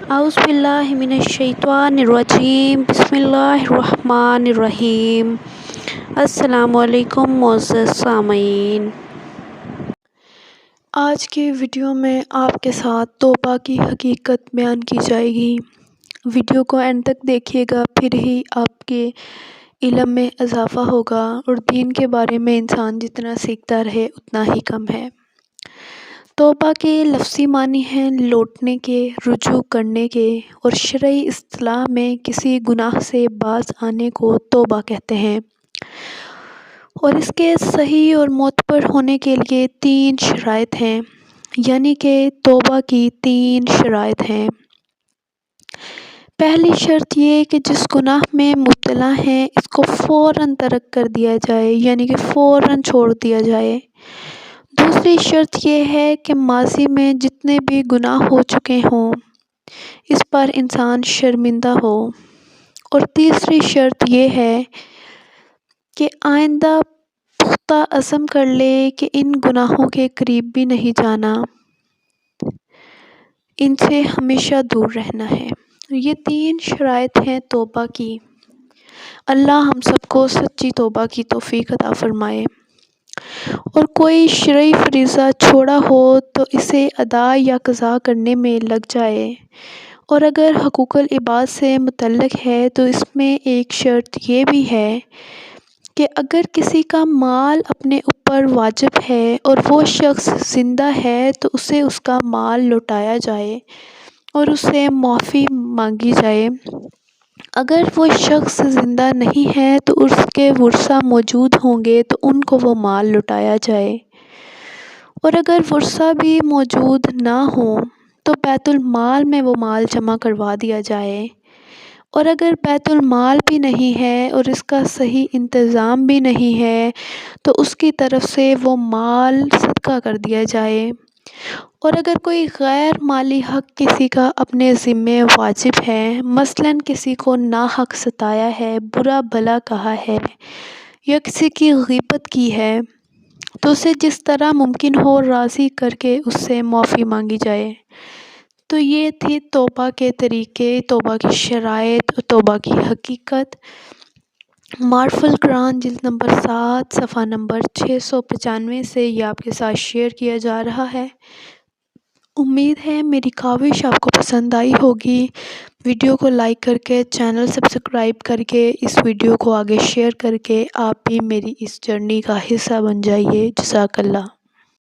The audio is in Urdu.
اعوذ باللہ من الشیطان الرجیم، بسم اللہ الرحمن الرحیم۔ السلام علیکم معزز سامعین، آج کی ویڈیو میں آپ کے ساتھ توبہ کی حقیقت بیان کی جائے گی۔ ویڈیو کو اینڈ تک دیکھیے گا، پھر ہی آپ کے علم میں اضافہ ہوگا، اور دین کے بارے میں انسان جتنا سیکھتا رہے اتنا ہی کم ہے۔ توبہ کے لفظی معنی ہیں لوٹنے کے، رجوع کرنے کے، اور شرعی اصطلاح میں کسی گناہ سے باز آنے کو توبہ کہتے ہیں، اور اس کے صحیح اور معتبر ہونے کے لیے 3 شرائط ہیں، یعنی کہ توبہ کی 3 شرائط ہیں۔ پہلی شرط یہ کہ جس گناہ میں مبتلا ہیں اس کو فوراً ترک کر دیا جائے، یعنی کہ فوراً چھوڑ دیا جائے۔ دوسری شرط یہ ہے کہ ماضی میں جتنے بھی گناہ ہو چکے ہوں اس پر انسان شرمندہ ہو، اور تیسری شرط یہ ہے کہ آئندہ پختہ عزم کر لے کہ ان گناہوں کے قریب بھی نہیں جانا، ان سے ہمیشہ دور رہنا ہے۔ یہ 3 شرائط ہیں توبہ کی۔ اللہ ہم سب کو سچی توبہ کی توفیق عطا فرمائے۔ اور کوئی شرعی فریضہ چھوڑا ہو تو اسے ادا یا قضا کرنے میں لگ جائے، اور اگر حقوق العباد سے متعلق ہے تو اس میں ایک شرط یہ بھی ہے کہ اگر کسی کا مال اپنے اوپر واجب ہے اور وہ شخص زندہ ہے تو اسے اس کا مال لوٹایا جائے اور اس سے معافی مانگی جائے۔ اگر وہ شخص زندہ نہیں ہے تو اس کے ورثاء موجود ہوں گے تو ان کو وہ مال لوٹایا جائے، اور اگر ورثاء بھی موجود نہ ہوں تو بیت المال میں وہ مال جمع کروا دیا جائے، اور اگر بیت المال بھی نہیں ہے اور اس کا صحیح انتظام بھی نہیں ہے تو اس کی طرف سے وہ مال صدقہ کر دیا جائے، اور اگر کوئی غیر مالی حق کسی کا اپنے ذمے واجب ہے، مثلاً کسی کو ناحق ستایا ہے، برا بھلا کہا ہے یا کسی کی غیبت کی ہے تو اسے جس طرح ممکن ہو راضی کر کے اس سے معافی مانگی جائے۔ تو یہ تھی توبہ کے طریقے، توبہ کی شرائط اور توبہ کی حقیقت۔ معارف القرآن جلد نمبر 7 صفحہ نمبر 695 سے یہ آپ کے ساتھ شیئر کیا جا رہا ہے۔ امید ہے میری کاوش آپ کو پسند آئی ہوگی۔ ویڈیو کو لائک کر کے، چینل سبسکرائب کر کے، اس ویڈیو کو آگے شیئر کر کے آپ بھی میری اس جرنی کا حصہ بن جائیے۔ جزاک اللہ۔